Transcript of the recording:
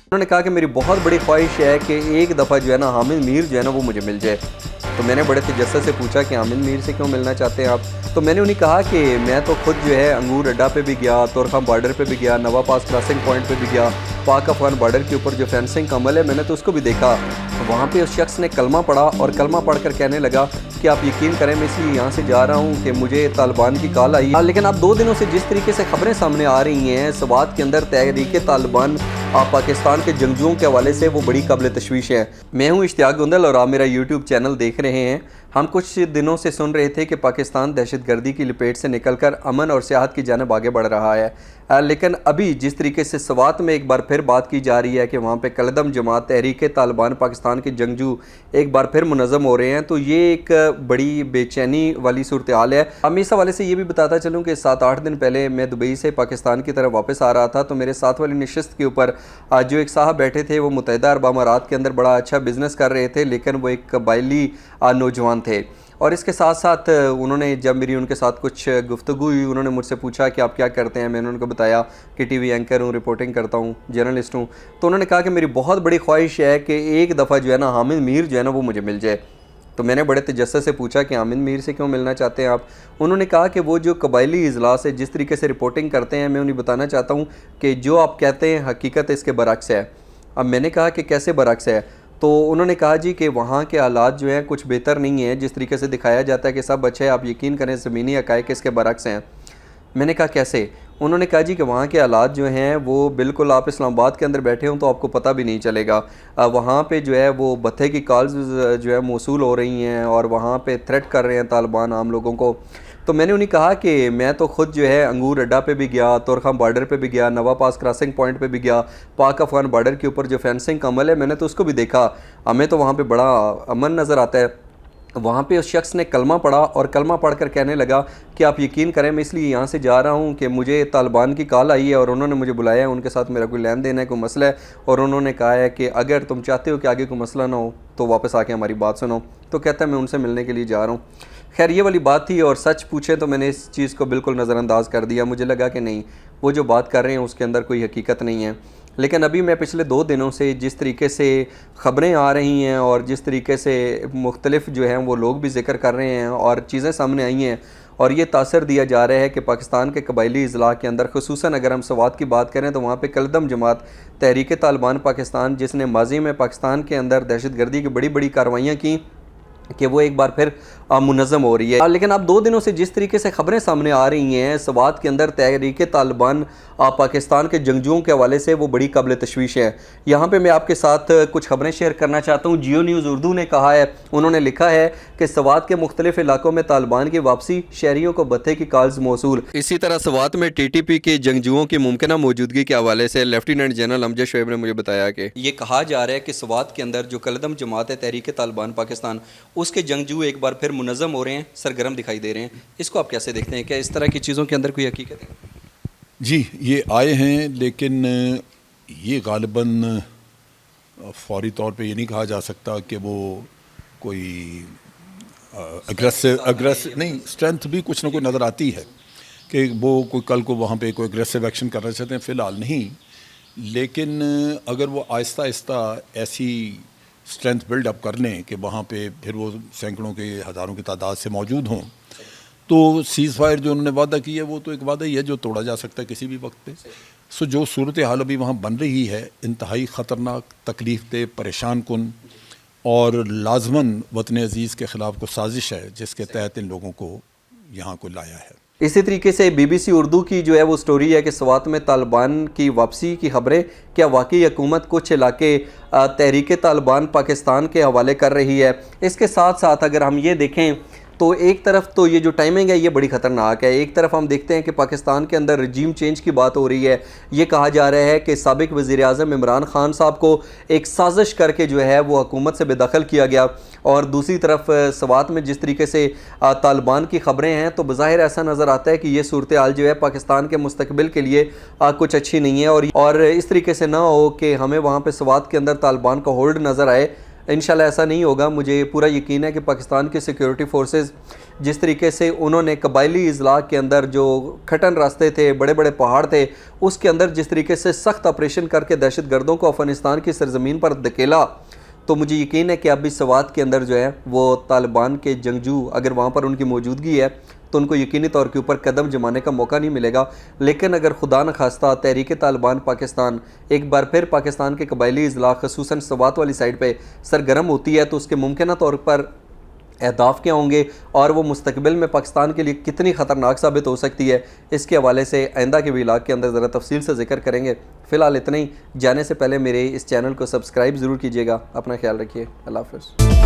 انہوں نے کہا کہ میری بہت بڑی خواہش ہے کہ ایک دفعہ جو ہے نا حامد میر جو ہے نا وہ مجھے مل جائے۔ تو میں نے بڑے تجسس سے پوچھا کہ حامد میر سے کیوں ملنا چاہتے ہیں آپ؟ تو میں نے انہیں کہا کہ میں تو خود جو ہے انگور اڈا پہ بھی گیا، طورخم بارڈر پہ بھی گیا، نوا پاس کراسنگ پوائنٹ پہ بھی گیا، پاک افغان بارڈر کے اوپر جو فینسنگ کا عمل ہے میں نے تو اس کو بھی دیکھا۔ وہاں پہ اس شخص نے کلمہ پڑھا اور کلمہ پڑھ کر کہنے لگا کہ آپ یقین کریں میں اس لیے یہاں سے جا رہا ہوں کہ مجھے طالبان کی کال آئی، لیکن اب 2 دنوں سے جس طریقے سے خبریں سامنے آ رہی ہیں سوات کے اندر تحریک طالبان پاکستان کے جنگجوؤں کے حوالے سے وہ بڑی قابل تشویش ہے۔ میں ہوں اشتیاق گندل اور آپ میرا یوٹیوب چینل دیکھ رہے ہیں۔ ہم کچھ دنوں سے سن رہے تھے کہ پاکستان دہشت گردی کی لپیٹ سے نکل کر امن اور سیاحت کی جانب آگے بڑھ رہا ہے، لیکن ابھی جس طریقے سے سوات میں ایک بار پھر بات کی جا رہی ہے کہ وہاں پہ کالعدم جماعت تحریک طالبان پاکستان کے جنگجو ایک بار پھر منظم ہو رہے ہیں، تو یہ ایک بڑی بے چینی والی صورتحال ہے۔ اب میں اس حوالے سے یہ بھی بتاتا چلوں کہ 7-8 دن پہلے میں دبئی سے پاکستان کی طرف واپس آ رہا تھا، تو میرے ساتھ والی نشست کے اوپر جو ایک صاحب بیٹھے تھے وہ متحدہ عرب امارات کے اندر بڑا اچھا بزنس کر رہے تھے، لیکن وہ ایک قبائلی نوجوان تھے، اور اس کے ساتھ ساتھ انہوں نے جب میری ان کے ساتھ کچھ گفتگو ہوئی انہوں نے مجھ سے پوچھا کہ آپ کیا کرتے ہیں۔ میں نے ان کو بتایا کہ ٹی وی اینکر ہوں، رپورٹنگ کرتا ہوں، جرنلسٹ ہوں۔ تو انہوں نے کہا کہ میری بہت بڑی خواہش ہے کہ ایک دفعہ جو ہے نا حامد میر جو ہے نا وہ مجھے مل جائے۔ تو میں نے بڑے تجسس سے پوچھا کہ حامد میر سے کیوں ملنا چاہتے ہیں آپ؟ انہوں نے کہا کہ وہ جو قبائلی اجلاس ہے جس طریقے سے رپورٹنگ کرتے ہیں میں انہیں بتانا چاہتا ہوں کہ جو آپ کہتے ہیں حقیقت اس کے برعکس ہے۔ اب میں نے کہا کہ کیسے برعکس ہے؟ تو انہوں نے کہا جی کہ وہاں کے حالات جو ہیں کچھ بہتر نہیں ہیں، جس طریقے سے دکھایا جاتا ہے کہ سب اچھا ہے، آپ یقین کریں زمینی حقائق اس کے برعکس ہیں۔ میں نے کہا کیسے؟ انہوں نے کہا جی کہ وہاں کے حالات جو ہیں وہ بالکل آپ اسلام آباد کے اندر بیٹھے ہوں تو آپ کو پتہ بھی نہیں چلے گا۔ وہاں پہ جو ہے وہ بتھے کی کالز جو ہے موصول ہو رہی ہیں اور وہاں پہ تھریٹ کر رہے ہیں طالبان عام لوگوں کو۔ تو میں نے انہیں کہا کہ میں تو خود جو ہے انگور اڈا پہ بھی گیا، طورخم بارڈر پہ بھی گیا، نوا پاس کراسنگ پوائنٹ پہ بھی گیا، پاک افغان بارڈر کے اوپر جو فینسنگ کا عمل ہے میں نے تو اس کو بھی دیکھا، ہمیں تو وہاں پہ بڑا امن نظر آتا ہے۔ وہاں پہ اس شخص نے کلمہ پڑھا اور کلمہ پڑھ کر کہنے لگا کہ آپ یقین کریں میں اس لیے یہاں سے جا رہا ہوں کہ مجھے طالبان کی کال آئی ہے اور انہوں نے مجھے بلایا ہے، ان کے ساتھ میرا کوئی لین دین ہے، کوئی مسئلہ ہے، اور انہوں نے کہا ہے کہ اگر تم چاہتے ہو کہ آگے کوئی مسئلہ نہ ہو تو واپس آ کے ہماری بات سنو۔ تو کہتا ہے میں ان سے ملنے کے لیے جا رہا ہوں۔ خیر یہ والی بات تھی، اور سچ پوچھیں تو میں نے اس چیز کو بالکل نظر انداز کر دیا۔ مجھے لگا کہ نہیں، وہ جو بات کر رہے ہیں اس کے اندر کوئی حقیقت نہیں ہے۔ لیکن ابھی میں پچھلے 2 دنوں سے جس طریقے سے خبریں آ رہی ہیں اور جس طریقے سے مختلف جو ہیں وہ لوگ بھی ذکر کر رہے ہیں اور چیزیں سامنے آئی ہیں، اور یہ تاثر دیا جا رہا ہے کہ پاکستان کے قبائلی اضلاع کے اندر خصوصاً اگر ہم سوات کی بات کریں تو وہاں پہ کالعدم جماعت تحریک طالبان پاکستان، جس نے ماضی میں پاکستان کے اندر دہشت گردی کی بڑی بڑی کارروائیاں کی، کہ وہ ایک بار پھر منظم ہو رہی ہے۔ لیکن اب 2 دنوں سے جس طریقے سے خبریں سامنے آ رہی ہیں سوات کے اندر تحریک طالبان پاکستان کے جنگجوؤں کے حوالے سے وہ بڑی قابل تشویش ہے۔ یہاں پہ میں آپ کے ساتھ کچھ خبریں شیئر کرنا چاہتا ہوں۔ جیو نیوز اردو نے کہا ہے، انہوں نے لکھا ہے کہ سوات کے مختلف علاقوں میں طالبان کی واپسی، شہریوں کو بتھے کی کالز موصول۔ اسی طرح سوات میں ٹی ٹی پی کے جنگجوؤں کی ممکنہ موجودگی کے حوالے سے لیفٹیننٹ جنرل امجد شعیب نے مجھے بتایا کہ یہ کہا جا رہا ہے کہ سوات کے اندر جو کالعدم جماعت ہے تحریک طالبان پاکستان، اس کے جنگجو ایک بار پھر منظم ہو رہے ہیں، سرگرم دکھائی دے رہے ہیں۔ اس کو آپ کیسے دیکھتے ہیں؟ کیا اس طرح کی چیزوں کے اندر کوئی حقیقت ہے؟ جی یہ آئے ہیں، لیکن یہ غالباً فوری طور پہ یہ نہیں کہا جا سکتا کہ وہ کوئی اگریسو نہیں، اسٹرینتھ بھی کچھ نہ کچھ نظر آتی ہے کہ وہ کوئی کل کو وہاں پہ کوئی اگریسو ایکشن کرنا چاہتے ہیں، فی الحال نہیں، لیکن اگر وہ آہستہ آہستہ ایسی اسٹرینتھ بلڈ اپ کر لیں کہ وہاں پہ پھر وہ سینکڑوں کے ہزاروں کی تعداد سے موجود ہوں، تو سیز فائر جو انہوں نے وعدہ کی ہے وہ تو ایک وعدہ ہی ہے جو توڑا جا سکتا ہے کسی بھی وقت پہ۔ جو صورتحال ابھی وہاں بن رہی ہے انتہائی خطرناک، تکلیف دہ، پریشان کن، اور لازماً وطن عزیز کے خلاف کو سازش ہے جس کے تحت ان لوگوں کو یہاں کو لایا ہے۔ اسی طریقے سے بی بی سی اردو کی جو ہے وہ سٹوری ہے کہ سوات میں طالبان کی واپسی کی خبریں، کیا واقعی حکومت کچھ علاقے تحریک طالبان پاکستان کے حوالے کر رہی ہے؟ اس کے ساتھ ساتھ اگر ہم یہ دیکھیں تو ایک طرف تو یہ جو ٹائمنگ ہے یہ بڑی خطرناک ہے، ایک طرف ہم دیکھتے ہیں کہ پاکستان کے اندر رجیم چینج کی بات ہو رہی ہے، یہ کہا جا رہا ہے کہ سابق وزیر اعظم عمران خان صاحب کو ایک سازش کر کے جو ہے وہ حکومت سے بے دخل کیا گیا، اور دوسری طرف سوات میں جس طریقے سے طالبان کی خبریں ہیں تو بظاہر ایسا نظر آتا ہے کہ یہ صورتحال جو ہے پاکستان کے مستقبل کے لیے کچھ اچھی نہیں ہے، اور اس طریقے سے نہ ہو کہ ہمیں وہاں پہ سوات کے اندر طالبان کا ہولڈ نظر آئے انشاءاللہ ایسا نہیں ہوگا. مجھے پورا یقین ہے کہ پاکستان کے سیکیورٹی فورسز جس طریقے سے انہوں نے قبائلی اضلاع کے اندر جو کھٹن راستے تھے, بڑے بڑے پہاڑ تھے, اس کے اندر جس طریقے سے سخت آپریشن کر کے دہشت گردوں کو افغانستان کی سرزمین پر دھکیلا, تو مجھے یقین ہے کہ اب بھی سوات کے اندر جو ہے وہ طالبان کے جنگجو اگر وہاں پر ان کی موجودگی ہے تو ان کو یقینی طور کے اوپر قدم جمانے کا موقع نہیں ملے گا. لیکن اگر خدا نخواستہ تحریک طالبان پاکستان ایک بار پھر پاکستان کے قبائلی اضلاع خصوصاً سوات والی سائڈ پہ سرگرم ہوتی ہے تو اس کے ممکنہ طور پر اہداف کیا ہوں گے اور وہ مستقبل میں پاکستان کے لیے کتنی خطرناک ثابت ہو سکتی ہے, اس کے حوالے سے آئندہ کے ویلاگ کے اندر ذرا تفصیل سے ذکر کریں گے. فی الحال اتنا ہی. جانے سے پہلے میرے اس چینل کو سبسکرائب ضرور کیجیے گا. اپنا خیال رکھیے. اللہ حافظ.